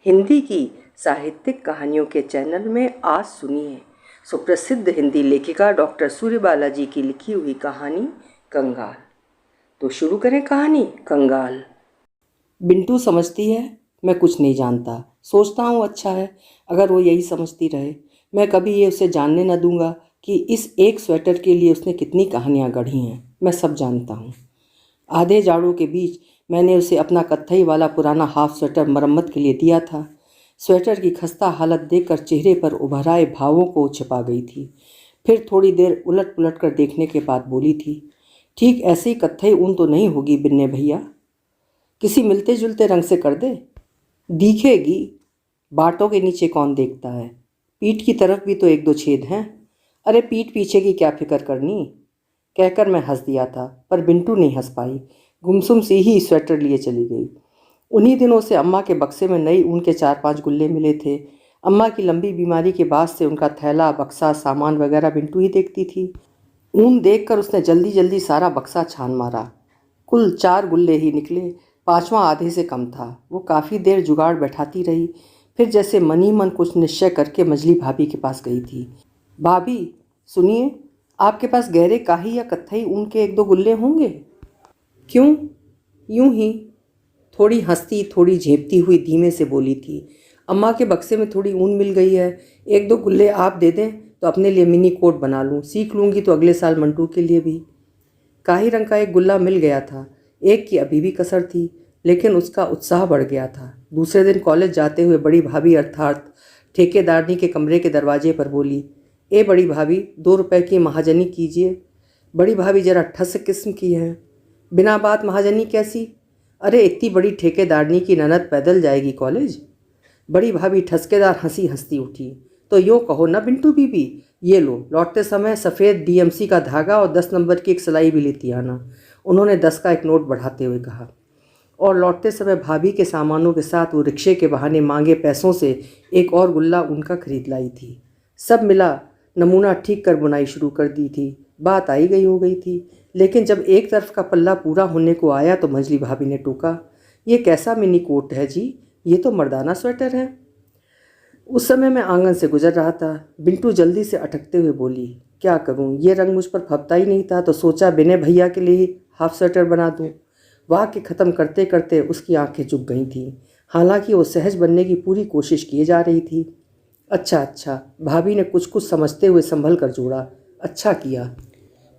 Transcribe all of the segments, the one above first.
हिंदी की साहित्यिक कहानियों के चैनल में आज सुनिए सुप्रसिद्ध हिंदी लेखिका डॉक्टर सूर्यबाला जी की लिखी हुई कहानी कंगाल। तो शुरू करें कहानी कंगाल। बिंटू समझती है मैं कुछ नहीं जानता, सोचता हूँ अच्छा है अगर वो यही समझती रहे। मैं कभी ये उसे जानने न दूंगा कि इस एक स्वेटर के लिए उसने कितनी कहानियाँ गढ़ी हैं। मैं सब जानता हूँ। आधे जाड़ों के बीच मैंने उसे अपना कत्थई वाला पुराना हाफ स्वेटर मरम्मत के लिए दिया था। स्वेटर की खस्ता हालत देखकर चेहरे पर उभर आए भावों को छिपा गई थी। फिर थोड़ी देर उलट पुलट कर देखने के बाद बोली थी, ठीक ऐसी कत्थई ऊन तो नहीं होगी बिन्ने भैया, किसी मिलते जुलते रंग से कर दे। दिखेगी, बाटों के नीचे कौन देखता है। पीठ की तरफ भी तो एक दो छेद हैं। अरे पीठ पीछे की क्या फिक्र करनी, कहकर मैं हंस दिया था, पर बिंटू नहीं हंस पाई। गुमसुम सी ही स्वेटर लिए चली गई। उन्हीं दिनों से अम्मा के बक्से में नई ऊन के 4-5 गुल्ले मिले थे। अम्मा की लंबी बीमारी के बाद से उनका थैला बक्सा सामान वगैरह बिंटू ही देखती थी। ऊन देखकर उसने जल्दी जल्दी सारा बक्सा छान मारा। कुल 4 गुल्ले ही निकले, 5वां आधे से कम था। वो काफ़ी देर जुगाड़ बैठाती रही, फिर जैसे मन ही मन कुछ निश्चय करके मजली भाभी के पास गई थी। भाभी सुनिए, आपके पास गहरे काही या कत्थई ऊन के 1-2 गुल्ले होंगे? क्यों? यूं ही। थोड़ी हंसती थोड़ी झेपती हुई धीमे से बोली थी, अम्मा के बक्से में थोड़ी ऊन मिल गई है, 1-2 गुल्ले आप दे दें तो अपने लिए मिनी कोट बना लूँ, सीख लूँगी तो अगले साल मंटू के लिए भी। काही रंग का एक गुल्ला मिल गया था। एक की अभी भी कसर थी, लेकिन उसका उत्साह बढ़ गया था। दूसरे दिन कॉलेज जाते हुए बड़ी भाभी अर्थात ठेकेदारनी के कमरे के दरवाजे पर बोली, ए बड़ी भाभी 2 रुपए की महाजनी कीजिए। बड़ी भाभी जरा ठस किस्म की है। बिना बात महाजनी कैसी? अरे इतनी बड़ी ठेकेदारनी की ननद पैदल जाएगी कॉलेज? बड़ी भाभी ठसकेदार हंसी हंसती उठी, तो यूँ कहो ना बिंटू बीबी, ये लो लौटते समय सफ़ेद DMC का धागा और 10 नंबर की एक सिलाई भी लेती आना। उन्होंने 10 का एक नोट बढ़ाते हुए कहा। और लौटते समय भाभी के सामानों के साथ वो रिक्शे के बहाने मांगे पैसों से एक और गुल्ला उनका खरीद लाई थी। सब मिला नमूना ठीक कर बुनाई शुरू कर दी थी। बात आई गई हो गई थी, लेकिन जब एक तरफ का पल्ला पूरा होने को आया तो मंजली भाभी ने टोका, ये कैसा मिनी कोट है जी, ये तो मर्दाना स्वेटर है। उस समय मैं आंगन से गुजर रहा था। बिंटू जल्दी से अटकते हुए बोली, क्या करूं, ये रंग मुझ पर फबता ही नहीं था, तो सोचा बिने भैया के लिए ही हाफ स्वेटर बना दूं। वाक्य ख़त्म करते करते उसकी आंखें झुक गई थीं। हालांकि वो सहज बनने की पूरी कोशिश किए जा रही थी। अच्छा अच्छा, भाभी ने कुछ कुछ समझते हुए संभल कर जोड़ा, अच्छा किया।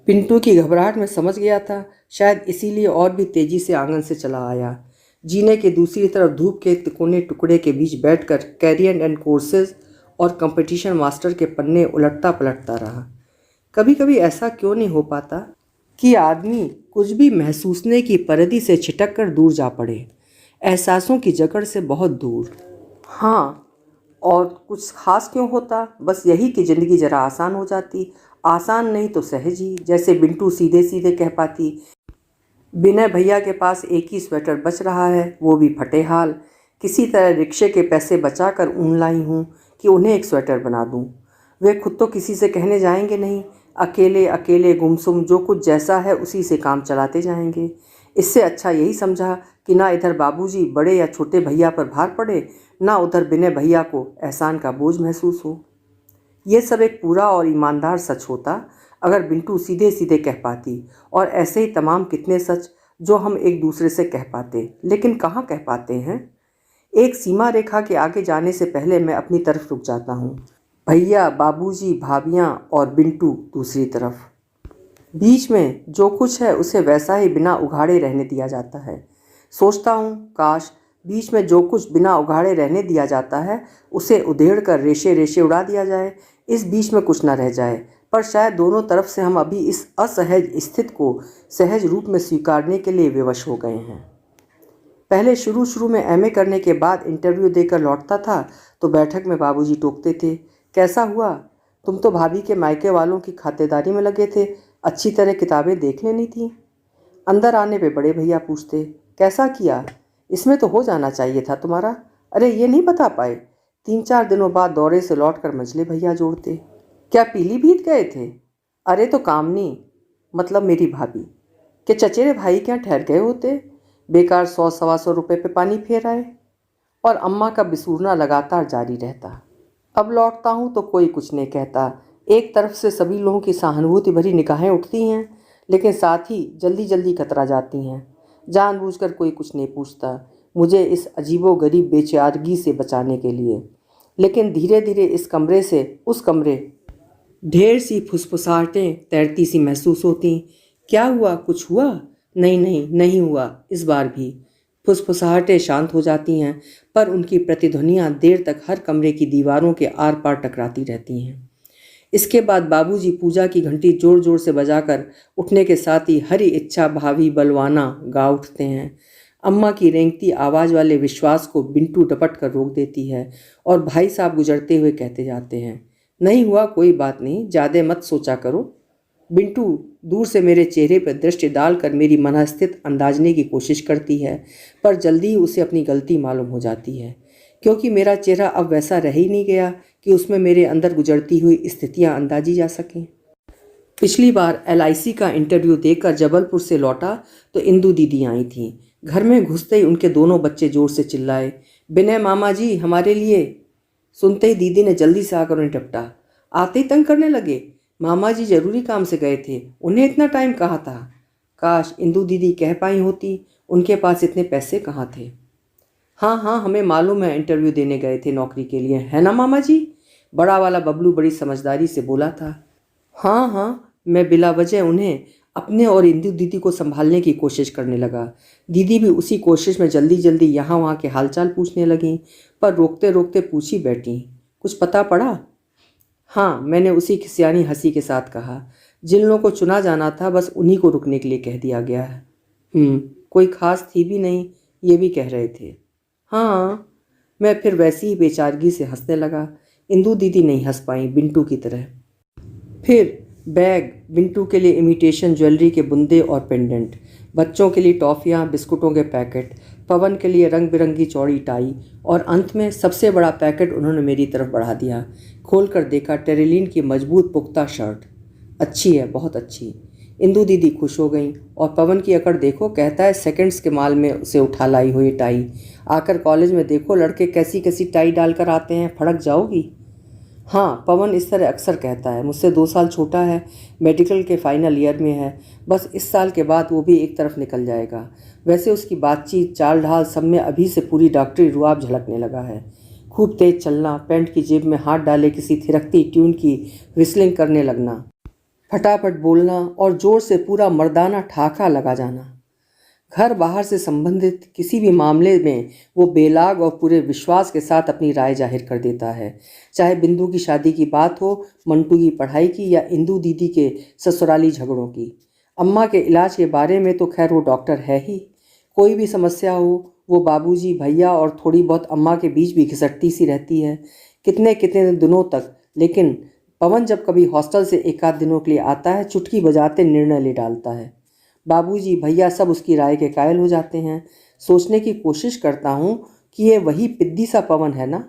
पिंटू की घबराहट में समझ गया था, शायद इसीलिए और भी तेजी से आंगन से चला आया। जीने के दूसरी तरफ धूप के तिकोने टुकड़े के बीच बैठकर कैरियर एंड कोर्सेज और कंपटीशन मास्टर के पन्ने उलटता पलटता रहा। कभी कभी ऐसा क्यों नहीं हो पाता कि आदमी कुछ भी महसूसने की परिधि से छिटक कर दूर जा पड़े, एहसासों की जकड़ से बहुत दूर। हाँ, और कुछ खास क्यों होता, बस यही कि ज़िंदगी ज़रा आसान हो जाती। आसान नहीं तो सहज ही, जैसे बिंटू सीधे सीधे कह पाती, विनय भैया के पास एक ही स्वेटर बच रहा है, वो भी फटे हाल। किसी तरह रिक्शे के पैसे बचाकर ऊन लाई हूँ कि उन्हें एक स्वेटर बना दूँ। वे खुद तो किसी से कहने जाएंगे नहीं, अकेले अकेले गुमसुम जो कुछ जैसा है उसी से काम चलाते जाएंगे। इससे अच्छा यही समझा कि ना इधर बाबूजी बड़े या छोटे भैया पर भार पड़े, ना उधर विनय भैया को एहसान का बोझ महसूस हो। ये सब एक पूरा और ईमानदार सच होता अगर बिंटू सीधे सीधे कह पाती, और ऐसे ही तमाम कितने सच जो हम एक दूसरे से कह पाते, लेकिन कहाँ कह पाते हैं। एक सीमा रेखा के आगे जाने से पहले मैं अपनी तरफ रुक जाता हूँ। भैया, बाबूजी, भाभियाँ और बिंटू दूसरी तरफ। बीच में जो कुछ है उसे वैसा ही बिना उघाड़े रहने दिया जाता है। सोचता हूँ काश बीच में जो कुछ बिना उघाड़े रहने दिया जाता है उसे उधेड़ कर रेशे रेशे उड़ा दिया जाए, इस बीच में कुछ न रह जाए। पर शायद दोनों तरफ से हम अभी इस असहज स्थिति को सहज रूप में स्वीकारने के लिए विवश हो गए हैं। पहले शुरू शुरू में MA करने के बाद इंटरव्यू देकर लौटता था तो बैठक में बाबूजी टोकते थे, कैसा हुआ, तुम तो भाभी के मायके वालों की खातेदारी में लगे थे, अच्छी तरह किताबें देख लेनी थी। अंदर आने पे बड़े भैया पूछते, कैसा किया, इसमें तो हो जाना चाहिए था तुम्हारा। अरे ये नहीं बता पाए। 3-4 दिनों बाद दौरे से लौटकर मंझले भैया जोड़ते, क्या पीलीभीत गए थे? अरे तो कामनी, मतलब मेरी भाभी के चचेरे भाई क्या ठहर गए होते, बेकार 100-125 रुपये पे पानी फेर आए। और अम्मा का बिसूरना लगातार जारी रहता। अब लौटता हूँ तो कोई कुछ नहीं कहता। एक तरफ से सभी लोगों की सहानुभूति भरी निगाहें उठती हैं, लेकिन साथ ही जल्दी जल्दी कतरा जाती हैं। जानबूझकर कोई कुछ नहीं पूछता मुझे इस अजीबोगरीब बेचारगी से बचाने के लिए। लेकिन धीरे धीरे इस कमरे से उस कमरे ढेर सी फुसफुसाहटें तैरती सी महसूस होती। क्या हुआ? कुछ हुआ? नहीं नहीं, नहीं हुआ। इस बार भी फुसफुसाहटें शांत हो जाती हैं, पर उनकी प्रतिध्वनियां देर तक हर कमरे की दीवारों के आर पार टकराती रहती हैं। इसके बाद बाबूजी पूजा की घंटी जोर जोर से बजाकर उठने के साथ ही हरी इच्छा भावी बलवाना गा उठते हैं। अम्मा की रेंगती आवाज़ वाले विश्वास को बिंटू डपट कर रोक देती है और भाई साहब गुजरते हुए कहते जाते हैं, नहीं हुआ, कोई बात नहीं, ज़्यादा मत सोचा करो। बिंटू दूर से मेरे चेहरे पर दृष्टि डालकर मेरी मनस्थित अंदाजने की कोशिश करती है, पर जल्दी ही उसे अपनी गलती मालूम हो जाती है, क्योंकि मेरा चेहरा अब वैसा रह ही नहीं गया कि उसमें मेरे अंदर गुजरती हुई स्थितियां अंदाजी जा सकें। पिछली बार LIC का इंटरव्यू देकर जबलपुर से लौटा तो इंदू दीदी आई थीं। घर में घुसते ही उनके दोनों बच्चे जोर से चिल्लाए, विनय मामा जी हमारे लिए। सुनते ही दीदी ने जल्दी से आकर उन्हें टपटा। आते ही तंग करने लगे। मामा जी जरूरी काम से गए थे, उन्हें इतना टाइम कहाँ था। काश इंदू दीदी कह पाई होती, उनके पास इतने पैसे कहाँ थे। हाँ हाँ, हमें मालूम है, इंटरव्यू देने गए थे नौकरी के लिए, है ना मामा जी? बड़ा वाला बबलू बड़ी समझदारी से बोला था। हाँ हाँ, मैं बिला वजह उन्हें अपने और इंदू दीदी को संभालने की कोशिश करने लगा। दीदी भी उसी कोशिश में जल्दी जल्दी यहाँ वहाँ के हालचाल पूछने लगीं, पर रोकते रोकते पूछ ही बैठी, कुछ पता पड़ा? हाँ, मैंने उसी खिसियानी हंसी के साथ कहा, जिन लोगों को चुना जाना था बस उन्हीं को रुकने के लिए कह दिया गया है। कोई खास थी भी नहीं, ये भी कह रहे थे। हाँ, मैं फिर वैसी ही बेचारगी से हंसने लगा। इंदू दीदी नहीं हंस पाई बिंटू की तरह। फिर बैग, बिंटू के लिए इमिटेशन ज्वेलरी के बुंदे और पेंडेंट, बच्चों के लिए टॉफ़ियाँ बिस्कुटों के पैकेट, पवन के लिए रंग बिरंगी चौड़ी टाई, और अंत में सबसे बड़ा पैकेट उन्होंने मेरी तरफ बढ़ा दिया। खोल कर देखा, टेरिलीन की मजबूत पुख्ता शर्ट। अच्छी है, बहुत अच्छी। इंदू दीदी खुश हो गई। और पवन की अकड़ देखो, कहता है सेकंड्स के माल में उसे उठा लाई हो ये टाई। आकर कॉलेज में देखो लड़के कैसी कैसी टाई डालकर आते हैं, फड़क जाओगी। हाँ, पवन इस तरह अक्सर कहता है। मुझसे 2 साल छोटा है, मेडिकल के फाइनल ईयर में है। बस इस साल के बाद वो भी एक तरफ निकल जाएगा। वैसे उसकी बातचीत चाल ढाल सब में अभी से पूरी डॉक्टरी रुआब झलकने लगा है। खूब तेज चलना, पैंट की जेब में हाथ डाले किसी थिरकती ट्यून की विस्लिंग करने लगना, फटाफट बोलना और ज़ोर से पूरा मर्दाना ठाका लगा जाना। घर बाहर से संबंधित किसी भी मामले में वो बेलाग और पूरे विश्वास के साथ अपनी राय जाहिर कर देता है। चाहे बिंदु की शादी की बात हो, मंटू की पढ़ाई की, या इंदू दीदी के ससुराली झगड़ों की। अम्मा के इलाज के बारे में तो खैर वो डॉक्टर है ही। कोई भी समस्या हो, वो बाबूजी, भैया और थोड़ी बहुत अम्मा के बीच भी घिसटती सी रहती है, कितने कितने दिनों तक। लेकिन पवन जब कभी हॉस्टल से 1 आध दिनों के लिए आता है, चुटकी बजाते निर्णय ले डालता है। बाबूजी, भैया सब उसकी राय के कायल हो जाते हैं। सोचने की कोशिश करता हूँ कि ये वही पिद्दी सा पवन है ना,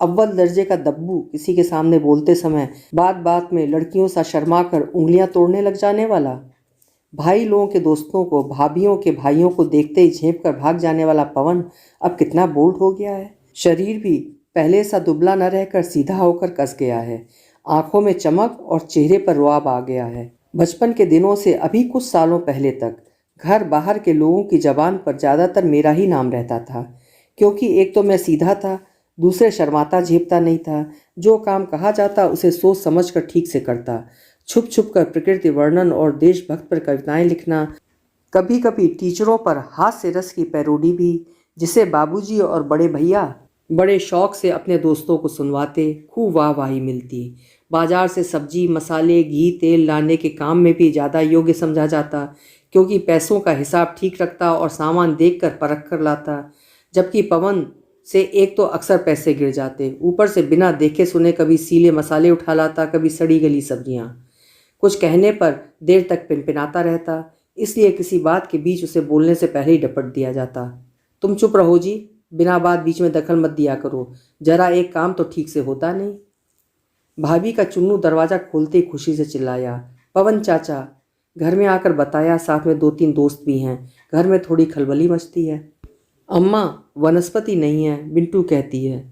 अव्वल दर्जे का दब्बू, किसी के सामने बोलते समय बात बात में लड़कियों सा शर्मा कर उंगलियां तोड़ने लग जाने वाला। भाई लोगों के दोस्तों को, भाभियों के भाइयों को देखते ही झेप कर भाग जाने वाला पवन अब कितना बोल्ड हो गया है। शरीर भी पहले सा दुबला न रहकर सीधा होकर कस गया है। आंखों में चमक और चेहरे पर रुआब आ गया है। बचपन के दिनों से अभी कुछ सालों पहले तक घर बाहर के लोगों की ज़बान पर ज़्यादातर मेरा ही नाम रहता था, क्योंकि एक तो मैं सीधा था, दूसरे शर्माता झेपता नहीं था। जो काम कहा जाता उसे सोच समझ कर ठीक से करता। छुप छुप कर प्रकृति वर्णन और देशभक्त पर कविताएं लिखना, कभी कभी टीचरों पर हास्य रस की पैरोडी भी, जिसे बाबूजी और बड़े भैया बड़े शौक से अपने दोस्तों को सुनवाते, खूब वाहवाही मिलती। बाजार से सब्जी, मसाले, घी, तेल लाने के काम में भी ज़्यादा योग्य समझा जाता, क्योंकि पैसों का हिसाब ठीक रखता और सामान देखकर परख कर लाता। जबकि पवन से एक तो अक्सर पैसे गिर जाते, ऊपर से बिना देखे सुने कभी सीले मसाले उठा लाता, कभी सड़ी गली सब्जियां। कुछ कहने पर देर तक पिनपिनाता रहता, इसलिए किसी बात के बीच उसे बोलने से पहले ही डपट दिया जाता। तुम चुप रहो जी, बिना बात बीच में दखल मत दिया करो, जरा एक काम तो ठीक से होता नहीं। भाभी का चुन्नू दरवाज़ा खोलते ही खुशी से चिल्लाया, पवन चाचा। घर में आकर बताया, साथ में 2-3 दोस्त भी हैं। घर में थोड़ी खलबली मचती है। अम्मा, वनस्पति नहीं है, बिंटू कहती है।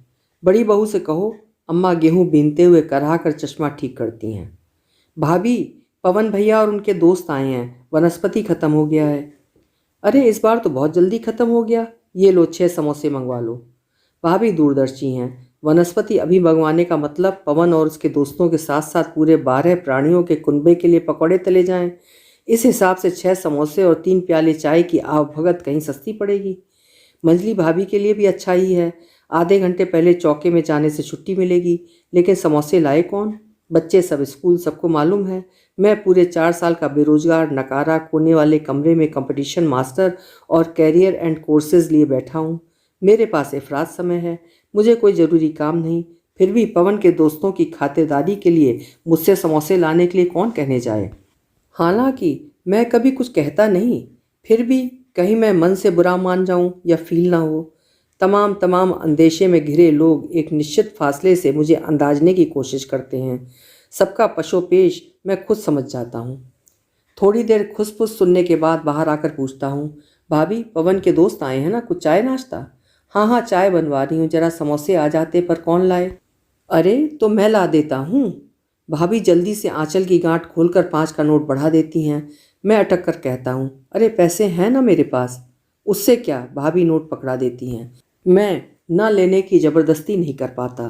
बड़ी बहू से कहो, अम्मा गेहूं बीनते हुए कराह कर चश्मा ठीक करती हैं। भाभी, पवन भैया और उनके दोस्त आए हैं, वनस्पति खत्म हो गया है। अरे इस बार तो बहुत जल्दी खत्म हो गया। ये लो 6 समोसे मंगवा लो। भाभी दूरदर्शी हैं। वनस्पति अभी मंगवाने का मतलब पवन और उसके दोस्तों के साथ साथ पूरे 12 प्राणियों के कुनबे के लिए पकौड़े तले जाएं। इस हिसाब से 6 समोसे और 3 प्याले चाय की आवभगत कहीं सस्ती पड़ेगी। मंजली भाभी के लिए भी अच्छा ही है। आधे घंटे पहले चौके में जाने से छुट्टी मिलेगी। लेकिन समोसे लाए कौन? बच्चे सब स्कूल, सबको मालूम है। मैं पूरे 4 साल का बेरोजगार नकारा कोने वाले कमरे में कंपटीशन मास्टर और कैरियर एंड कोर्सेज लिए बैठा हूँ। मेरे पास अफराद समय है। मुझे कोई ज़रूरी काम नहीं। फिर भी पवन के दोस्तों की खातिरदारी के लिए मुझसे समोसे लाने के लिए कौन कहने जाए। हालांकि मैं कभी कुछ कहता नहीं, फिर भी कहीं मैं मन से बुरा मान जाऊं या फील ना हो। तमाम तमाम अंदेशे में घिरे लोग एक निश्चित फासले से मुझे अंदाजने की कोशिश करते हैं। सबका पशोपेश मैं खुद समझ जाता हूँ। थोड़ी देर खुसफुस सुनने के बाद बाहर आकर पूछता हूँ, भाभी पवन के दोस्त आए हैं ना, कुछ चाय नाश्ता? हाँ हाँ, चाय बनवा रही हूँ, जरा समोसे आ जाते, पर कौन लाए? अरे तो मैं ला देता हूँ। भाभी जल्दी से आंचल की गांठ खोलकर 5 का नोट बढ़ा देती हैं। मैं अटक कर कहता हूँ, अरे पैसे हैं ना मेरे पास। उससे क्या, भाभी नोट पकड़ा देती हैं। मैं न लेने की ज़बरदस्ती नहीं कर पाता।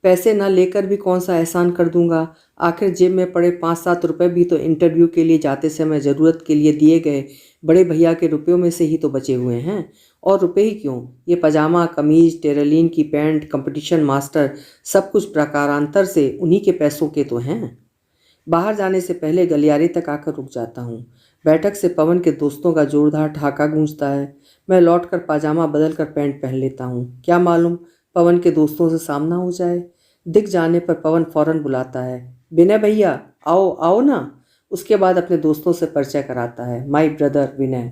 पैसे न लेकर भी कौन सा एहसान कर दूंगा। आखिर जेब में पड़े 5-7 रुपए भी तो इंटरव्यू के लिए जाते समय ज़रूरत के लिए दिए गए बड़े भैया के रुपयों में से ही तो बचे हुए हैं। और रुपए ही क्यों, ये पजामा कमीज, टेरलिन की पैंट, कंपटीशन मास्टर, सब कुछ प्रकारांतर से उन्हीं के पैसों के तो हैं। बाहर जाने से पहले गलियारे तक आकर रुक जाता हूँ। बैठक से पवन के दोस्तों का जोरदार ठहाका गूंजता है। मैं लौटकर पाजामा बदल कर पैंट पहन लेता हूँ। क्या मालूम पवन के दोस्तों से सामना हो जाए। दिख जाने पर पवन फौरन बुलाता है, विनय भैया आओ आओ ना। उसके बाद अपने दोस्तों से परिचय कराता है, माई ब्रदर विनय।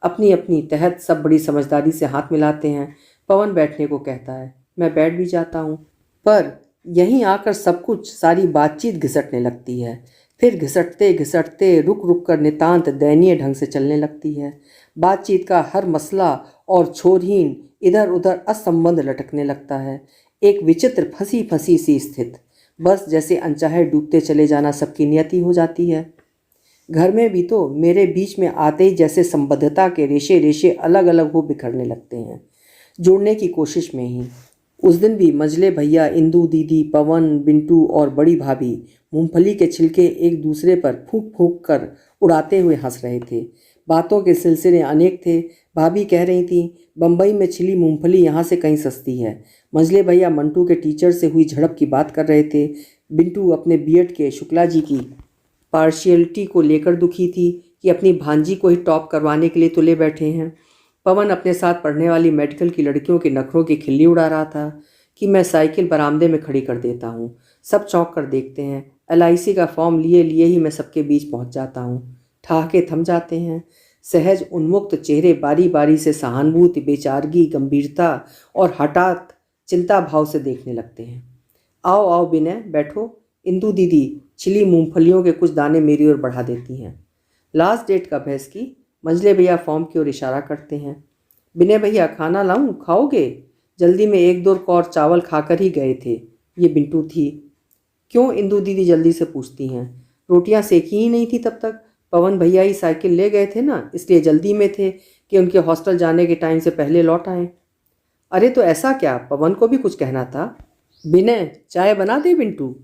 अपनी अपनी तहत सब बड़ी समझदारी से हाथ मिलाते हैं। पवन बैठने को कहता है, मैं बैठ भी जाता हूँ। पर यहीं आकर सब कुछ, सारी बातचीत घिसटने लगती है। फिर घिसटते घिसटते रुक रुक कर नितांत दयनीय ढंग से चलने लगती है। बातचीत का हर मसला और छोरहीन इधर उधर असंबंध लटकने लगता है। एक विचित्र फंसी फंसी सी स्थिति, बस जैसे अनचाहे डूबते चले जाना सबकी नियति हो जाती है। घर में भी तो मेरे बीच में आते ही जैसे संबद्धता के रेशे रेशे अलग अलग हो बिखरने लगते हैं, जोड़ने की कोशिश में ही। उस दिन भी मंझले भैया, इंदू दीदी, पवन, बिंटू और बड़ी भाभी मूंगफली के छिलके एक दूसरे पर फूंक फूंक कर उड़ाते हुए हंस रहे थे। बातों के सिलसिले अनेक थे। भाभी कह रही थी, बम्बई में छिली मूंगफली यहाँ से कहीं सस्ती है। मंझले भैया मंटू के टीचर से हुई झड़प की बात कर रहे थे। बिंटू अपने बीएड के शुक्ला जी की पार्शियलिटी को लेकर दुखी थी कि अपनी भांजी को ही टॉप करवाने के लिए तुले बैठे हैं। पवन अपने साथ पढ़ने वाली मेडिकल की लड़कियों के नखरों की खिल्ली उड़ा रहा था कि मैं साइकिल बरामदे में खड़ी कर देता हूँ, सब चौंक कर देखते हैं। एलआईसी का फॉर्म लिए लिए ही मैं सबके बीच पहुँच जाता हूँ। ठहाके थम जाते हैं। सहज उन्मुक्त चेहरे बारी बारी से सहानुभूति, बेचारगी, गंभीरता और हठात चिंता भाव से देखने लगते हैं। आओ आओ विनय, बैठो। इंदू दीदी छिली मूंगफलियों के कुछ दाने मेरी ओर बढ़ा देती हैं। लास्ट डेट कब है इसकी? मंझले भैया फॉर्म की ओर इशारा करते हैं। विनय भैया खाना लाऊं, खाओगे? जल्दी में 1-2 कौर चावल खाकर ही गए थे। ये बिंटू थी। क्यों, इंदू दीदी जल्दी से पूछती हैं। रोटियां सेकी ही नहीं थी तब तक। पवन भैया ही साइकिल ले गए थे ना, इसलिए जल्दी में थे कि उनके हॉस्टल जाने के टाइम से पहले लौट आए। अरे तो ऐसा क्या, पवन को भी कुछ कहना था। विनय चाय बना दे बिंटू।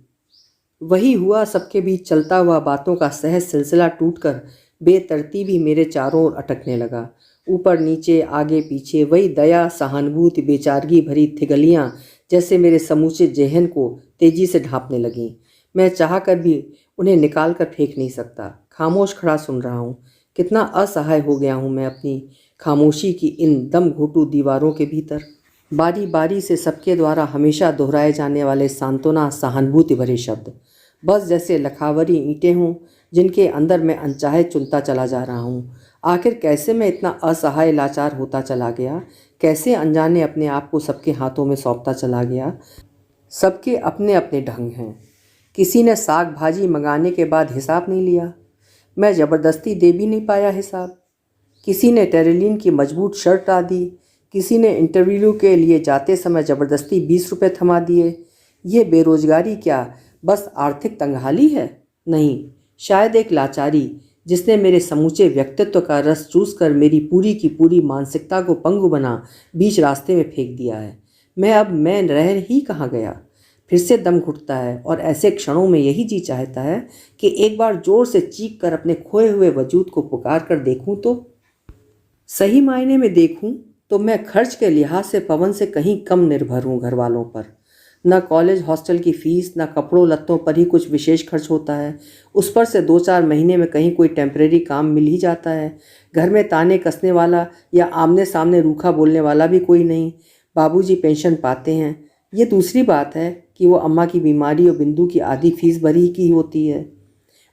वही हुआ। सबके बीच चलता हुआ बातों का सहज सिलसिला टूटकर बेतरतीबी मेरे चारों ओर अटकने लगा। ऊपर नीचे आगे पीछे वही दया, सहानुभूति, बेचारगी भरी थिगलियाँ जैसे मेरे समूचे जेहन को तेजी से ढांपने लगीं। मैं चाह कर भी उन्हें निकाल कर फेंक नहीं सकता। खामोश खड़ा सुन रहा हूँ। कितना असहाय हो गया हूँ मैं अपनी खामोशी की इन दम घोटू दीवारों के भीतर। बारी बारी से सबके द्वारा हमेशा दोहराए जाने वाले सांत्वना, सहानुभूति भरे शब्द, बस जैसे लखावरी ईंटें हों जिनके अंदर मैं अनचाहे चुनता चला जा रहा हूँ। आखिर कैसे मैं इतना असहाय लाचार होता चला गया, कैसे अनजाने अपने आप को सबके हाथों में सौंपता चला गया। सबके अपने अपने ढंग हैं। किसी ने साग भाजी मंगाने के बाद हिसाब नहीं लिया, मैं ज़बरदस्ती दे भी नहीं पाया हिसाब। किसी ने टेरिलिन की मजबूत शर्ट ला दी, किसी ने इंटरव्यू के लिए जाते समय ज़बरदस्ती 20 रुपये थमा दिए। ये बेरोजगारी क्या बस आर्थिक तंगहाली है? नहीं, शायद एक लाचारी जिसने मेरे समूचे व्यक्तित्व का रस चूस कर मेरी पूरी की पूरी मानसिकता को पंगु बना बीच रास्ते में फेंक दिया है। मैं रह ही कहाँ गया। फिर से दम घुटता है और ऐसे क्षणों में यही जी चाहता है कि एक बार जोर से चीख कर अपने खोए हुए वजूद को पुकार कर देखूं तो सही मायने में देखूं तो मैं खर्च के लिहाज से पवन से कहीं कम निर्भर हूं घर वालों पर। न कॉलेज हॉस्टल की फीस, न कपड़ों लत्तों पर ही कुछ विशेष खर्च होता है। उस पर से 2-4 महीने में कहीं कोई टेम्परेरी काम मिल ही जाता है। घर में ताने कसने वाला या आमने सामने रूखा बोलने वाला भी कोई नहीं। बाबूजी पेंशन पाते हैं। ये दूसरी बात है कि वो अम्मा की बीमारी और बिंदु की आधी फीस भरी की होती है।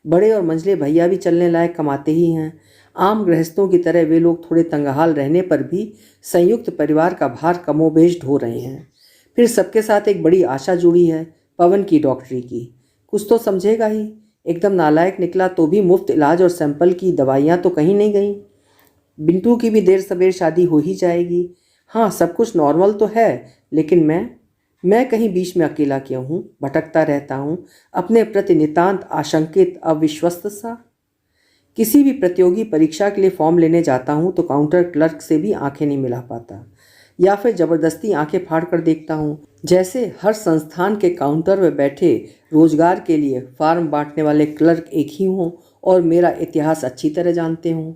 बड़े और मंझले भैया भी चलने लायक कमाते ही हैं। आम गृहस्थों की तरह वे लोग थोड़े तंगहाल रहने पर भी संयुक्त परिवार का भार कमोबेश ढो रहे हैं। फिर सबके साथ एक बड़ी आशा जुड़ी है, पवन की डॉक्टरी की। कुछ तो समझेगा ही। एकदम नालायक निकला तो भी मुफ्त इलाज और सैंपल की दवाइयाँ तो कहीं नहीं गईं। बिंटू की भी देर सवेर शादी हो ही जाएगी। हाँ, सब कुछ नॉर्मल तो है, लेकिन मैं कहीं बीच में अकेला क्यों हूँ? भटकता रहता हूँ अपने प्रति नितांत आशंकित अविश्वस्त सा। किसी भी प्रतियोगी परीक्षा के लिए फॉर्म लेने जाता हूँ तो काउंटर क्लर्क से भी आंखें नहीं मिला पाता, या फिर ज़बरदस्ती आंखें फाड़ कर देखता हूँ, जैसे हर संस्थान के काउंटर में बैठे रोजगार के लिए फार्म बांटने वाले क्लर्क एक ही हों और मेरा इतिहास अच्छी तरह जानते हों।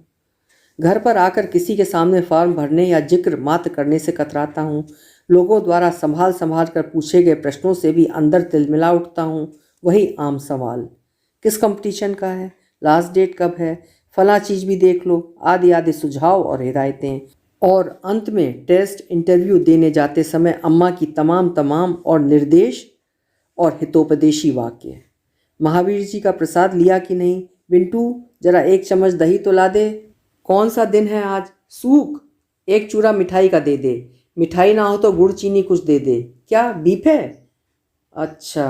घर पर आकर किसी के सामने फॉर्म भरने या जिक्र मात्र करने से कतराता हूँ। लोगों द्वारा संभाल संभाल कर पूछे गए प्रश्नों से भी अंदर तिलमिला उठता हूँ। वही आम सवाल, किस कंपटीशन का है, लास्ट डेट कब है, फला चीज़ भी देख लो, आदि आदि सुझाव और हिदायतें। और अंत में टेस्ट इंटरव्यू देने जाते समय अम्मा की तमाम और निर्देश और हितोपदेशी वाक्य। महावीर जी का प्रसाद लिया कि नहीं? बिंटू, जरा एक चम्मच दही तो ला दे। कौन सा दिन है आज? सूख। एक चूरा मिठाई का दे दे। मिठाई ना हो तो गुड़ चीनी कुछ दे दे। क्या बीफ है? अच्छा,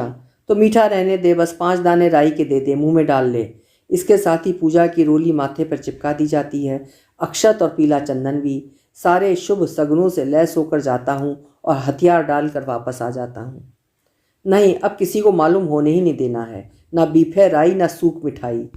तो मीठा रहने दे, बस 5 दाने राई के दे दे, मुंह में डाल ले। इसके साथ ही पूजा की रोली माथे पर चिपका दी जाती है, अक्षत और पीला चंदन भी। सारे शुभ सगुनों से लैस होकर जाता हूँ और हथियार डालकर वापस आ जाता हूँ। नहीं, अब किसी को मालूम होने ही नहीं देना है, ना बीफ है राई, ना सूख मिठाई।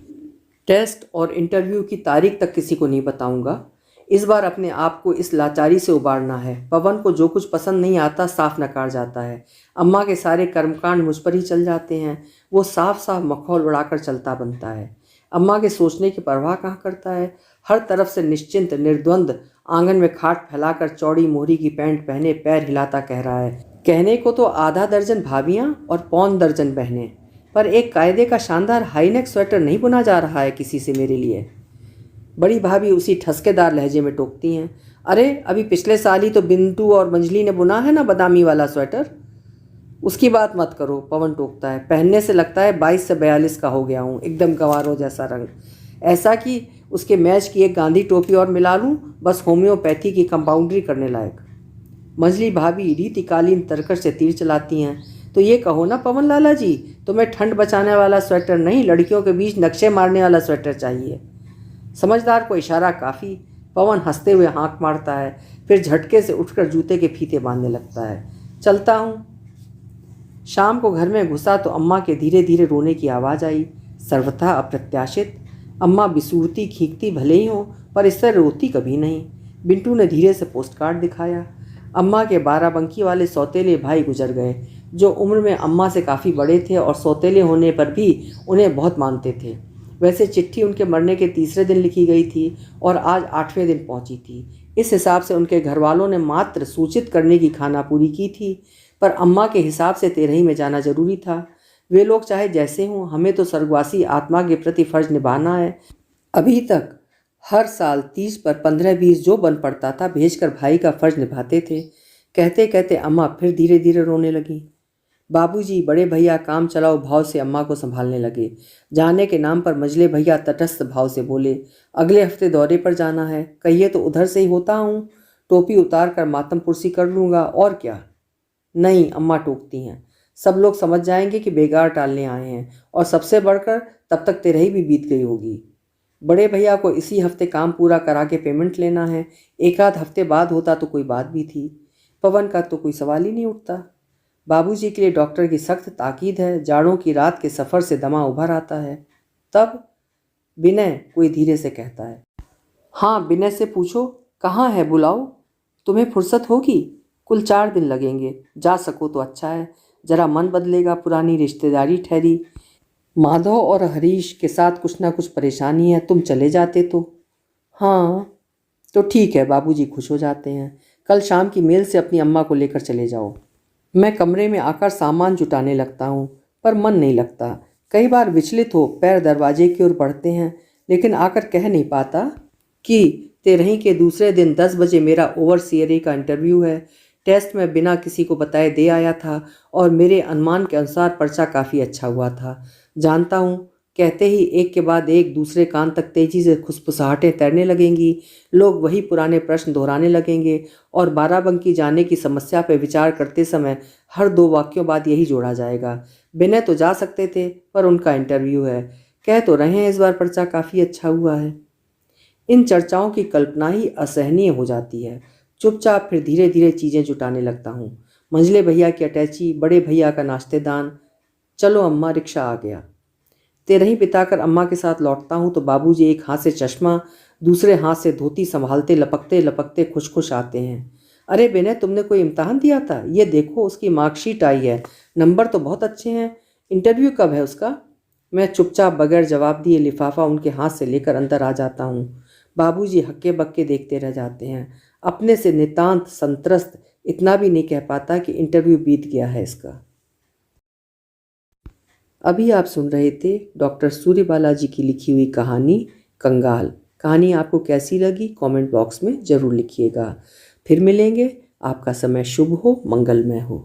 टेस्ट और इंटरव्यू की तारीख तक किसी को नहीं बताऊंगा। इस बार अपने आप को इस लाचारी से उबारना है। पवन को जो कुछ पसंद नहीं आता साफ नकार जाता है। अम्मा के सारे कर्मकांड मुझ पर ही चल जाते हैं। वो साफ साफ मखौल उड़ाकर चलता बनता है। अम्मा के सोचने की परवाह कहाँ करता है। हर तरफ से निश्चिंत निर्द्वंद आंगन में खाट फैलाकर चौड़ी मोहरी की पैंट पहने पैर हिलाता कह रहा है। कहने को तो आधा दर्जन भाभियाँ और 1.25 दर्जन बहनें, पर एक कायदे का शानदार हाईनेक स्वेटर नहीं बुना जा रहा है किसी से मेरे लिए। बड़ी भाभी उसी ठसकेदार लहजे में टोकती हैं, अरे अभी पिछले साल ही तो बिंटू और मंजली ने बुना है ना बादामी वाला स्वेटर। उसकी बात मत करो, पवन टोकता है। पहनने से लगता है 22 से 42 का हो गया हूँ, एकदम गवारों जैसा रंग, ऐसा कि उसके मैच की एक गांधी टोपी और मिला लूँ, बस होम्योपैथी की कंपाउंड्री करने लायक। मंजली भाभी रीतिकालीन तरकश से तीर चलाती हैं, तो ये कहो ना पवन लाला जी, तुम्हें ठंड बचाने वाला स्वेटर नहीं, लड़कियों के बीच नक्शे मारने वाला स्वेटर चाहिए। समझदार को इशारा काफ़ी। पवन हंसते हुए हाँक मारता है, फिर झटके से उठकर जूते के फीते बांधने लगता है। चलता हूँ। शाम को घर में घुसा तो अम्मा के धीरे धीरे रोने की आवाज़ आई, सर्वथा अप्रत्याशित। अम्मा बिसूरती खींचती भले ही हो, पर इससे रोती कभी नहीं। बिंटू ने धीरे से पोस्ट कार्ड दिखाया। अम्मा के 12 बंकी वाले सौतेले भाई गुजर गए, जो उम्र में अम्मा से काफ़ी बड़े थे और सौतेले होने पर भी उन्हें बहुत मानते थे। वैसे चिट्ठी उनके मरने के 3रे दिन लिखी गई थी और आज 8वें दिन पहुंची थी। इस हिसाब से उनके घर वालों ने मात्र सूचित करने की खाना पूरी की थी, पर अम्मा के हिसाब से 13 में जाना जरूरी था। वे लोग चाहे जैसे हों, हमें तो स्वर्गवासी आत्मा के प्रति फर्ज निभाना है। अभी तक हर साल 30 पर 15-20 जो बन पड़ता था भेजकर भाई का फर्ज निभाते थे। कहते कहते अम्मा फिर धीरे धीरे रोने लगी। बाबूजी बड़े भैया काम चलाओ भाव से अम्मा को संभालने लगे। जाने के नाम पर मझले भैया तटस्थ भाव से बोले, अगले हफ्ते दौरे पर जाना है, कहिए तो उधर से ही होता हूँ, टोपी उतार कर मातम पुरसी कर लूँगा और क्या। नहीं, अम्मा टोकती हैं, सब लोग समझ जाएंगे कि बेगार टालने आए हैं, और सबसे बढ़कर तब तक 13 भी बीत गई होगी। बड़े भैया को इसी हफ्ते काम पूरा करा के पेमेंट लेना है। एक आध हफ्ते बाद होता तो कोई बात भी थी। पवन का तो कोई सवाल ही नहीं उठता। बाबूजी के लिए डॉक्टर की सख्त ताकीद है। जाड़ों की रात के सफ़र से दमा उभर आता है। तब विनय कोई धीरे से कहता है, हाँ विनय से पूछो कहाँ है, बुलाओ। तुम्हें फुर्सत होगी? कुल 4 दिन लगेंगे। जा सको तो अच्छा है, जरा मन बदलेगा। पुरानी रिश्तेदारी ठहरी। माधव और हरीश के साथ कुछ ना कुछ परेशानी है, तुम चले जाते तो। हाँ तो ठीक है, बाबूजी खुश हो जाते हैं। कल शाम की मेल से अपनी अम्मा को लेकर चले जाओ। मैं कमरे में आकर सामान जुटाने लगता हूँ, पर मन नहीं लगता। कई बार विचलित हो पैर दरवाजे की ओर बढ़ते हैं, लेकिन आकर कह नहीं पाता कि 13 के दूसरे दिन 10 बजे मेरा ओवरसीयरी का इंटरव्यू है। टेस्ट में बिना किसी को बताए दे आया था और मेरे अनुमान के अनुसार पर्चा काफ़ी अच्छा हुआ था। जानता हूँ कहते ही एक के बाद एक दूसरे कान तक तेजी से खुसफुसाहटें तैरने लगेंगी। लोग वही पुराने प्रश्न दोहराने लगेंगे और बाराबंकी जाने की समस्या पर विचार करते समय हर 2 वाक्यों बाद यही जोड़ा जाएगा, विनय तो जा सकते थे पर उनका इंटरव्यू है। कह तो रहे हैं इस बार पर्चा काफ़ी अच्छा हुआ है। इन चर्चाओं की कल्पना ही असहनीय हो जाती है। चुपचाप फिर धीरे धीरे चीज़ें जुटाने लगता हूँ। मंझले भैया की अटैची, बड़े भैया का नाश्तेदान। चलो अम्मा, रिक्शा आ गया। 13 बिताकर अम्मा के साथ लौटता हूँ तो बाबूजी एक हाथ से चश्मा, दूसरे हाथ से धोती संभालते लपकते लपकते खुश खुश आते हैं। अरे विनय, तुमने कोई इम्तहान दिया था? ये देखो उसकी मार्कशीट आई है, नंबर तो बहुत अच्छे हैं। इंटरव्यू कब है उसका? मैं चुपचाप बगैर जवाब दिए लिफाफा उनके हाथ से लेकर अंदर आ जाता हूँ। बाबूजी हक्के बक्के देखते रह जाते हैं, अपने से नितांत संत्रस्त। इतना भी नहीं कह पाता कि इंटरव्यू बीत गया है इसका। अभी आप सुन रहे थे डॉक्टर सूर्य बालाजी की लिखी हुई कहानी कंगाल। कहानी आपको कैसी लगी कमेंट बॉक्स में ज़रूर लिखिएगा। फिर मिलेंगे। आपका समय शुभ हो, मंगलमय हो।